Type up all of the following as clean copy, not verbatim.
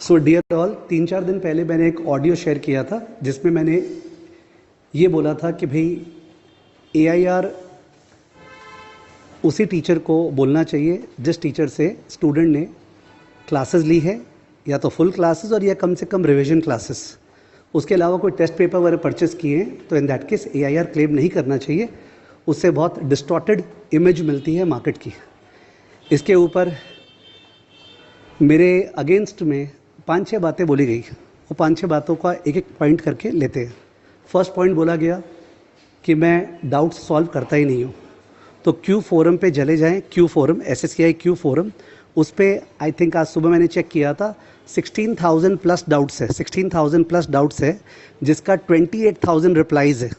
So dear all, 3-4 दिन पहले मैंने एक ऑडियो शेयर किया था जिसमें मैंने ये बोला था कि भाई AIR उसी टीचर को बोलना चाहिए जिस टीचर से स्टूडेंट ने क्लासेस ली है, या तो फुल क्लासेस और या कम से कम रिवीजन क्लासेस। उसके अलावा कोई टेस्ट पेपर वगैरह परचेस किए हैं तो in that case AIR claim नहीं करना चाहिए। उससे बहुत डिस्टॉर्टेड इमेज मिलती है मार्केट की। इसके ऊपर मेरे अगेंस्ट में 5-6 बातें बोली गई। वो 5-6 बातों का एक एक पॉइंट करके लेते हैं। फर्स्ट पॉइंट बोला गया कि मैं डाउट्स सॉल्व करता ही नहीं हूँ। तो क्यू फोरम पे चले जाएं, Q forum, SSCI Q forum, उस पर आई थिंक आज सुबह मैंने चेक किया था 16,000 प्लस डाउट्स है, 16,000 प्लस डाउट्स है, जिसका 28,000 रिप्लाईज़ है।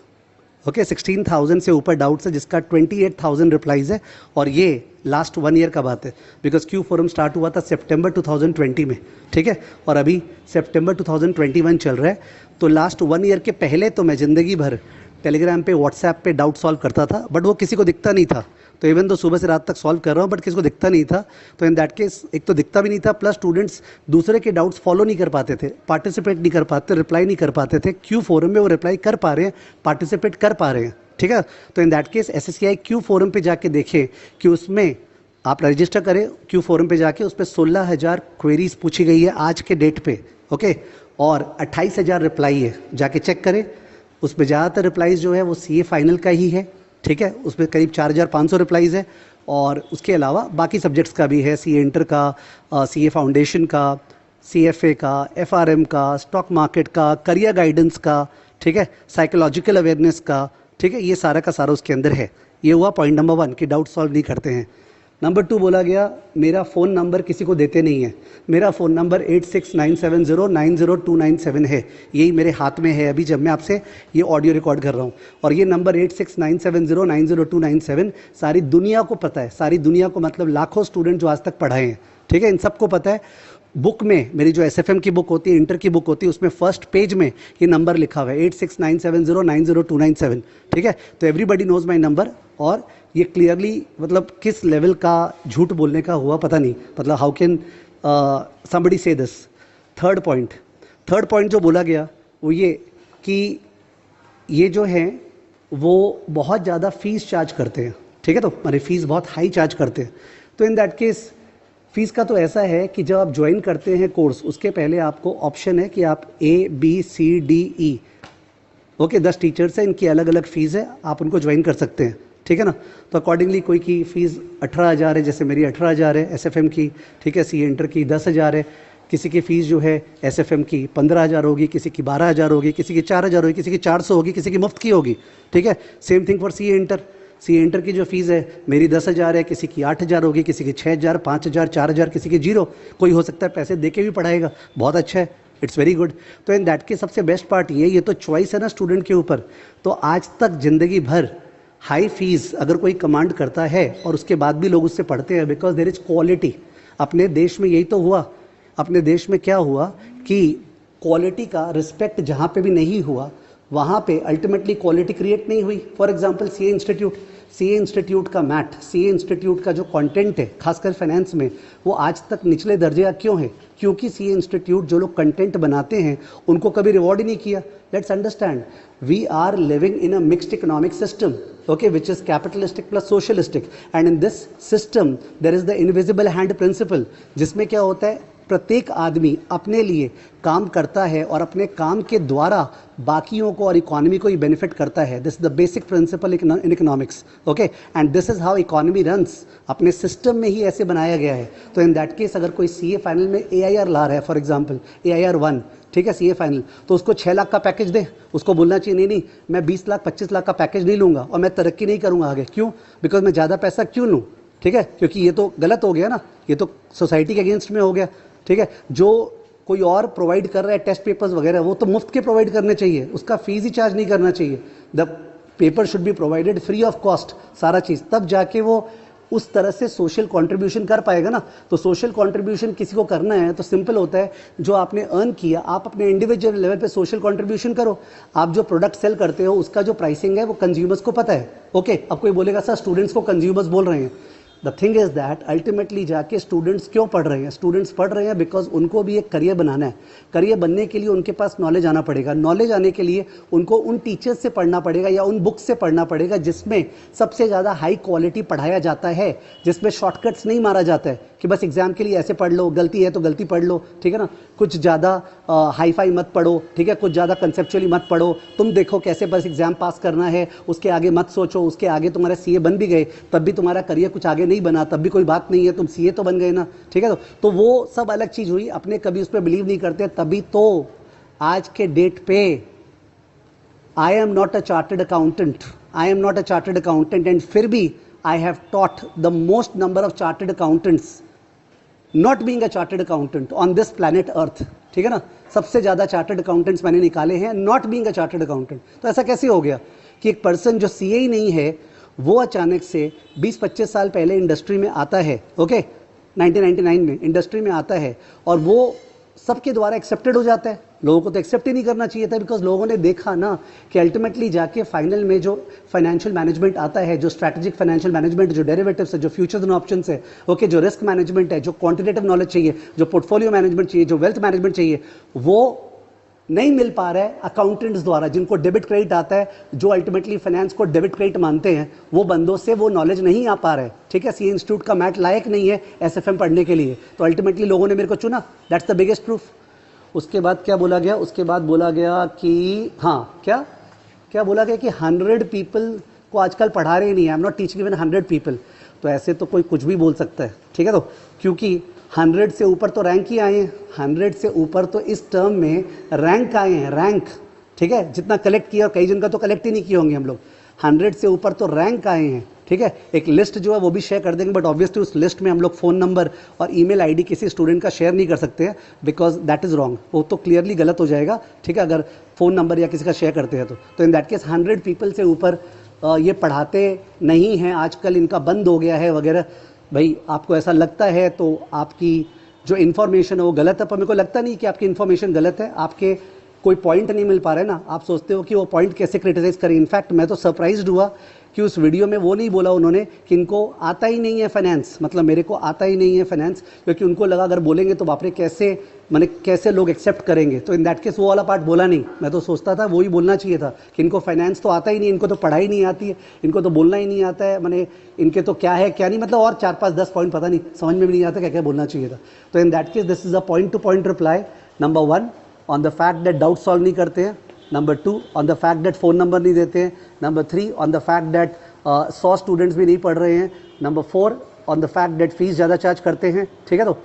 ओके, 16,000 से ऊपर डाउट्स है जिसका 28,000 रिप्लाईज़ है। और ये लास्ट 1 ईयर का बात है, बिकॉज क्यू फोरम स्टार्ट हुआ था सितंबर 2020 में, ठीक है, और अभी सितंबर 2021 चल रहा है। तो लास्ट 1 ईयर के पहले तो मैं ज़िंदगी भर टेलीग्राम पे, व्हाट्सएप पे डाउट सॉल्व करता था, बट वो किसी को दिखता नहीं था। तो इवन तो सुबह से रात तक सॉल्व कर रहा हूँ बट किसी को दिखता नहीं था। तो इन दैट केस एक तो दिखता भी नहीं था, प्लस स्टूडेंट्स दूसरे के डाउट्स फॉलो नहीं कर पाते थे, पार्टिसिपेट नहीं कर पाते, रिप्लाई नहीं कर पाते थे। क्यू फोरम में वो रिप्लाई कर पा रहे हैं, पार्टिसिपेट कर पा रहे हैं, ठीक है। तो in that case SSCI Q forum पे जाके देखें कि उसमें आप रजिस्टर करें क्यू फोरम पे जाके, उस पर 16,000 क्वेरीज पूछी गई है आज के डेट पे, ओके, और 28,000 रिप्लाई है। जाके चेक करें, उसमें ज़्यादातर रिप्लाईज जो है वो CA फाइनल का ही है, ठीक है। उसमें करीब 4,500 रिप्लाईज है, और उसके अलावा बाकी सब्जेक्ट्स का भी है, CA इंटर का, CA फाउंडेशन का, CFA का, FRM का, स्टॉक मार्केट का, करियर गाइडेंस का, ठीक है, साइकोलॉजिकल अवेयरनेस का, ठीक है। ये सारा का सारा उसके अंदर है। ये हुआ पॉइंट नंबर 1 कि डाउट सॉल्व नहीं करते हैं। नंबर 2 बोला गया मेरा फ़ोन नंबर किसी को देते नहीं है। मेरा फ़ोन नंबर 8697090297 है। यही मेरे हाथ में है अभी जब मैं आपसे ये ऑडियो रिकॉर्ड कर रहा हूँ। और ये नंबर 8697090297 सारी दुनिया को पता है। सारी दुनिया को मतलब लाखों स्टूडेंट जो आज तक पढ़ाए हैं, ठीक है, इन सबको पता है। बुक में, मेरी जो SFM की बुक होती है, इंटर की बुक होती है, उसमें फर्स्ट पेज में ये नंबर लिखा हुआ है 8697090297, ठीक है। तो एवरीबडी नोज माई नंबर। और ये क्लियरली मतलब किस लेवल का झूठ बोलने का हुआ पता नहीं, मतलब हाउ कैन समबडी से दिस। थर्ड पॉइंट जो बोला गया वो ये कि ये जो है वो बहुत ज़्यादा फीस चार्ज करते हैं, ठीक है। तो हमारी फ़ीस बहुत हाई चार्ज करते हैं। तो इन दैट केस फ़ीस का तो ऐसा है कि जब आप ज्वाइन करते हैं कोर्स, उसके पहले आपको ऑप्शन है कि आप ABCDE, ओके, 10 टीचर्स हैं, इनकी अलग अलग फ़ीस है, आप उनको ज्वाइन कर सकते हैं, ठीक है ना। तो अकॉर्डिंगली कोई की फ़ीस 18,000 है, जैसे मेरी 18,000 है SFM की, ठीक है। CA इंटर की 10,000 है। किसी की फ़ीस जो है SFM की 15,000 होगी, किसी की 12,000 होगी, किसी की 4,000 होगी, किसी की 400 होगी, किसी की मुफ्त की होगी, ठीक है। Same thing for CA inter. CA inter की जो फ़ीस है मेरी 10,000 है, किसी की 8,000 होगी, किसी की 6,000, 5,000, 4,000, किसी की 0। कोई हो सकता है पैसे दे के भी पढ़ाएगा, बहुत अच्छा है, इट्स वेरी गुड। तो इन दैट के सबसे बेस्ट पार्ट ये तो चॉइस है ना स्टूडेंट के ऊपर। तो आज तक ज़िंदगी भर हाई फीस अगर कोई कमांड करता है और उसके बाद भी लोग उससे पढ़ते हैं, बिकॉज देयर इज़ क्वालिटी। अपने देश में यही तो हुआ। अपने देश में क्या हुआ कि क्वालिटी का रिस्पेक्ट जहाँ पे भी नहीं हुआ, वहाँ पे अल्टीमेटली क्वालिटी क्रिएट नहीं हुई। फॉर एग्जांपल CA इंस्टीट्यूट का मैट, CA इंस्टीट्यूट का जो कंटेंट है खासकर फाइनेंस में, वो आज तक निचले दर्जे का क्यों है? क्योंकि CA इंस्टीट्यूट जो लोग कंटेंट बनाते हैं उनको कभी रिवॉर्ड ही नहीं किया। Let's understand, we are living in a mixed economic system, okay, which is capitalistic plus socialistic, and in this system there is the invisible hand principle, जिसमें क्या होता है, प्रत्येक आदमी अपने लिए काम करता है और अपने काम के द्वारा बाकियों को और इकोनॉमी को ही बेनिफिट करता है। This is the basic principle in economics, okay, and this is how economy runs. अपने सिस्टम में ही ऐसे बनाया गया है। तो इन दैट केस अगर कोई CA फाइनल में AIR ला रहा है, फॉर एग्जांपल AIR 1, ठीक है, CA फाइनल, तो उसको 6 लाख का पैकेज दे, उसको बोलना चाहिए नहीं मैं 20 लाख 25 लाख का पैकेज नहीं लूँगा और मैं तरक्की नहीं करूँगा आगे। क्यों? बिकॉज मैं ज़्यादा पैसा क्यों लूँ, ठीक है, क्योंकि ये तो गलत हो गया ना, ये तो सोसाइटी के अगेंस्ट में हो गया, ठीक है। जो कोई और प्रोवाइड कर रहा है टेस्ट पेपर्स वगैरह, वो तो मुफ्त के प्रोवाइड करने चाहिए, उसका फीस ही चार्ज नहीं करना चाहिए। The paper should be provided free of cost, सारा चीज़, तब जाके वो उस तरह से सोशल कंट्रीब्यूशन कर पाएगा ना। तो सोशल कंट्रीब्यूशन किसी को करना है तो सिंपल होता है, जो आपने अर्न किया आप अपने इंडिविजुअल लेवल पे सोशल कंट्रीब्यूशन करो। आप जो प्रोडक्ट सेल करते हो उसका जो प्राइसिंग है वो कंज्यूमर्स को पता है, ओके। अब कोई बोलेगा सर स्टूडेंट्स को कंज्यूमर्स बोल रहे हैं, the thing is that ultimately जाके स्टूडेंट्स क्यों पढ़ रहे हैं? स्टूडेंट्स पढ़ रहे हैं बिकॉज उनको भी एक करियर बनाना है। करियर बनने के लिए उनके पास नॉलेज आना पड़ेगा। नॉलेज आने के लिए उनको उन टीचर्स से पढ़ना पड़ेगा या उन बुक्स से पढ़ना पड़ेगा जिसमें सबसे ज़्यादा हाई क्वालिटी पढ़ाया जाता है, जिसमें शॉर्टकट्स नहीं मारा जाता है कि बस एग्जाम के लिए ऐसे पढ़ लो, गलती है तो गलती पढ़ लो, ठीक है ना। कुछ ज़्यादा हाई फाई मत पढ़ो, ठीक है, कुछ ज़्यादा कंसेप्चुअली मत पढ़ो। तुम देखो कैसे बस एग्जाम पास करना है, उसके आगे मत सोचो। उसके आगे तुम्हारा सीए बन भी गए तब भी तुम्हारा करियर कुछ आगे नहीं बना, तब भी कोई बात नहीं है, तुम सीए तो बन गए ना, ठीक है। तो वो सब अलग चीज़ हुई। अपने कभी उस पर बिलीव नहीं करते, तभी तो आज के डेट पे I am not a chartered accountant, I am not a chartered accountant and फिर भी I have taught the most number of chartered accountants not being a chartered accountant on this planet earth, ठीक है ना। सबसे ज़्यादा chartered accountants मैंने निकाले हैं not being a chartered accountant. तो ऐसा कैसे हो गया कि एक पर्सन जो सीए ही नहीं है वो अचानक से 20-25 साल पहले इंडस्ट्री में आता है, ओके, 1999 में इंडस्ट्री में आता है और वो सबके द्वारा एक्सेप्टेड हो जाता है। लोगों को तो एक्सेप्ट ही नहीं करना चाहिए था, बिकॉज लोगों ने देखा ना कि अल्टीमेटली जाके फाइनल में जो फाइनेंशियल मैनेजमेंट आता है, जो स्ट्रैटेजिक फाइनेंशियल मैनेजमेंट, जो डेरिवेटिव्स है, जो फ्यूचर्स एंड ऑप्शंस है, ओके, जो रिस्क मैनेजमेंट है, जो क्वांटिटेटिव नॉलेज चाहिए, जो पोर्टफोलियो मैनेजमेंट चाहिए, जो वेल्थ मैनेजमेंट चाहिए, वो नहीं मिल पा रहा है अकाउंटेंट्स द्वारा, जिनको डेबिट क्रेडिट आता है, जो अल्टीमेटली फाइनेंस को डेबिट क्रेडिट मानते हैं, वो बंदों से वो नॉलेज नहीं आ पा रहा है, ठीक है। सीए इंस्टीट्यूट का मैट लायक नहीं है एसएफएम पढ़ने के लिए, तो अल्टीमेटली लोगों ने मेरे को चुना। That's the biggest proof. उसके बाद क्या बोला गया? उसके बाद बोला गया कि हाँ, क्या क्या बोला गया कि 100 पीपल को आजकल पढ़ा रहे नहीं है, आई am not teaching even 100 people. तो ऐसे तो कोई कुछ भी बोल सकता है, ठीक है। तो क्योंकि 100 से ऊपर तो रैंक ही आए हैं, 100 से ऊपर तो इस टर्म में रैंक आए हैं, रैंक, ठीक है। जितना कलेक्ट किया, कई जन का तो कलेक्ट ही नहीं किए होंगे हम लोग। 100 से ऊपर तो रैंक आए हैं, ठीक है। एक लिस्ट जो है वो भी शेयर कर देंगे, बट ऑब्वियसली उस लिस्ट में हम लोग फ़ोन नंबर और ईमेल आईडी किसी स्टूडेंट का शेयर नहीं कर सकते हैं, बिकॉज दैट इज़ रॉन्ग। वो तो क्लियरली गलत हो जाएगा, ठीक है, अगर फ़ोन नंबर या किसी का शेयर करते हैं तो इन दैट केस 100 पीपल से ऊपर ये पढ़ाते नहीं हैं आजकल, इनका बंद हो गया है वगैरह। भाई आपको ऐसा लगता है तो आपकी जो इन्फॉर्मेशन है वो गलत है, पर मेरे को लगता नहीं कि आपकी इन्फॉर्मेशन गलत है। आपके कोई पॉइंट नहीं मिल पा रहा है ना, आप सोचते हो कि वो पॉइंट कैसे क्रिटिसाइज करें। इनफैक्ट मैं तो सरप्राइज्ड हुआ कि उस वीडियो में वो नहीं बोला उन्होंने कि इनको आता ही नहीं है फाइनेंस, मतलब मेरे को आता ही नहीं है फाइनेंस, क्योंकि उनको लगा अगर बोलेंगे तो बाप रे कैसे, मैंने कैसे लोग एक्सेप्ट करेंगे। तो इन दैट केस वो वाला पार्ट बोला नहीं। मैं तो सोचता था वो ही बोलना चाहिए था कि इनको फाइनेंस तो आता ही नहीं, इनको तो पढ़ाई नहीं आती है, इनको तो बोलना ही नहीं आता है, मैंने इनके तो क्या है क्या नहीं, मतलब और 4-5-10 पॉइंट पता नहीं, समझ में भी नहीं आता क्या क्या बोलना चाहिए था। तो in that case this is a point two point reply. Number 1 on the fact that doubt solve नहीं करते हैं, number 2 on the fact that phone number नहीं देते हैं, number 3 on the fact that 100 students भी नहीं पढ़ रहे हैं, number 4 on the fact that fees ज़्यादा चार्ज करते हैं, ठीक है। तो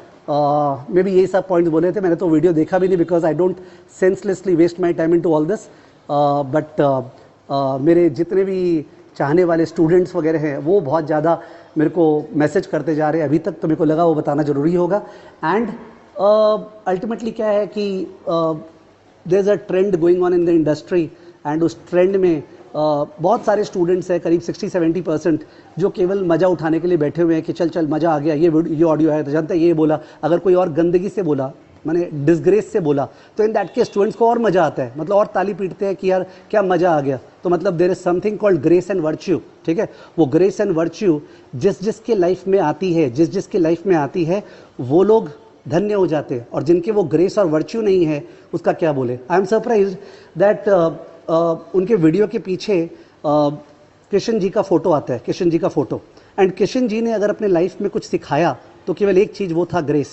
मे बी यही सब पॉइंट्स बोले थे। मैंने तो वीडियो देखा भी नहीं, because I don't senselessly waste my time into all this, but मेरे जितने भी चाहने वाले स्टूडेंट्स वगैरह हैं वो बहुत ज़्यादा मेरे को मैसेज करते जा रहे हैं अभी तक, तो मेरे को लगा वो बताना ज़रूरी होगा। एंड अल्टीमेटली क्या है कि there is a trend going on in the industry, and उस ट्रेंड में बहुत सारे स्टूडेंट्स हैं, करीब 60-70%, जो केवल मज़ा उठाने के लिए बैठे हुए हैं कि चल चल मज़ा आ गया, ये ऑडियो है तो जानते हैं ये बोला, अगर कोई और गंदगी से बोला, मैंने डिसग्रेस से बोला, तो इन दैट के स्टूडेंट्स को और मज़ा आता है, मतलब और ताली पीटते हैं कि यार क्या मज़ा आ गया। तो मतलब there is something called grace and virtue, ठीक है। वो ग्रेस एंड वर्च्यू जिस जिसके लाइफ में आती है, जिस जिसके लाइफ में आती है, वो लोग धन्य हो जाते हैं, और जिनके वो ग्रेस और वर्च्यू नहीं है उसका क्या बोले। आई एम सरप्राइज्ड दैट उनके वीडियो के पीछे किशन जी का फ़ोटो आता है, किशन जी का फ़ोटो, एंड किशन जी ने अगर अपने लाइफ में कुछ सिखाया तो केवल एक चीज़, वो था grace.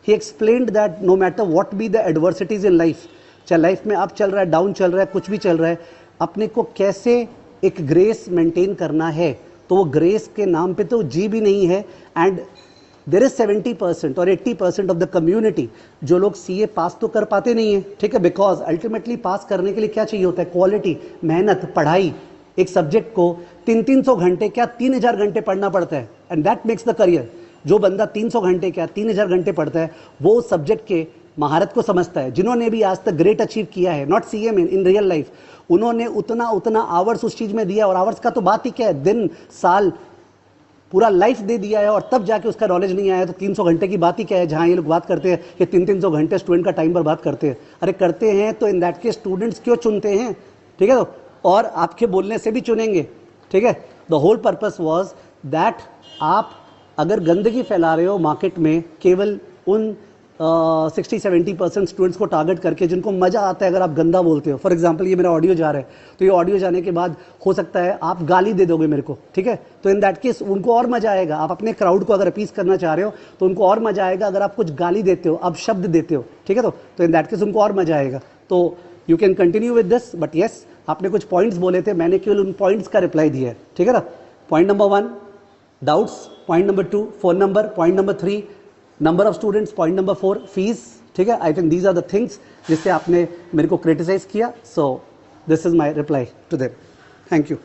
He explained that no matter what be the adversities in life, चाहे लाइफ में अप चल रहा है, डाउन चल रहा है, कुछ भी चल रहा है, अपने को कैसे एक ग्रेस मेंटेन करना है। तो वो ग्रेस के नाम पे तो जी भी नहीं है। एंड देर इज 70% और 80% ऑफ द कम्युनिटी जो लोग सीए पास तो कर पाते नहीं है, ठीक है, बिकॉज अल्टीमेटली पास करने के लिए क्या चाहिए होता है, क्वालिटी, मेहनत, पढ़ाई। एक सब्जेक्ट को 300-300 घंटे क्या 3000 घंटे पढ़ना पड़ता है, and that makes the career. जो बंदा 300 घंटे क्या 3000 घंटे पढ़ता है, वो उस सब्जेक्ट के महारत को समझता है। जिन्होंने भी आज तक ग्रेट अचीव किया है, नॉट सीए में, इन रियल लाइफ, उन्होंने उतना आवर्स उस चीज़ में दिया, और आवर्स का तो बात ही क्या है, दिन, साल, पूरा लाइफ दे दिया है, और तब जाके उसका नॉलेज नहीं आया, तो 300 घंटे की बात ही क्या है। जहाँ ये लोग बात करते हैं कि 300 घंटे स्टूडेंट का टाइम बर्बाद करते हैं, अरे करते हैं तो इन दैट के स्टूडेंट्स क्यों चुनते हैं, ठीक है, और आपके बोलने से भी चुनेंगे, ठीक है। The whole purpose was that आप अगर गंदगी फैला रहे हो मार्केट में केवल उन 60-70% स्टूडेंट्स को टारगेट करके जिनको मजा आता है अगर आप गंदा बोलते हो, फॉर एग्जांपल ये मेरा ऑडियो जा रहा है, तो ये ऑडियो जाने के बाद हो सकता है आप गाली दे दोगे मेरे को, ठीक है, तो इन दैट केस उनको और मजा आएगा। आप अपने क्राउड को अगर अपीज करना चाह रहे हो तो उनको और मजा आएगा अगर आप कुछ गाली देते हो, आप शब्द देते हो, ठीक है, तो इन दैट केस उनको और मजा आएगा। तो you can continue with this, but yes आपने कुछ पॉइंट्स बोले थे, मैंने केवल उन पॉइंट्स का रिप्लाई दिया है, ठीक है ना। Point number 1 doubts, point number 2 phone number, point number 3 number of students, point number 4 fees, ठीक है। I think these are the things जिससे आपने मेरे को क्रिटिसाइज किया, so this is my reply to them. Thank you.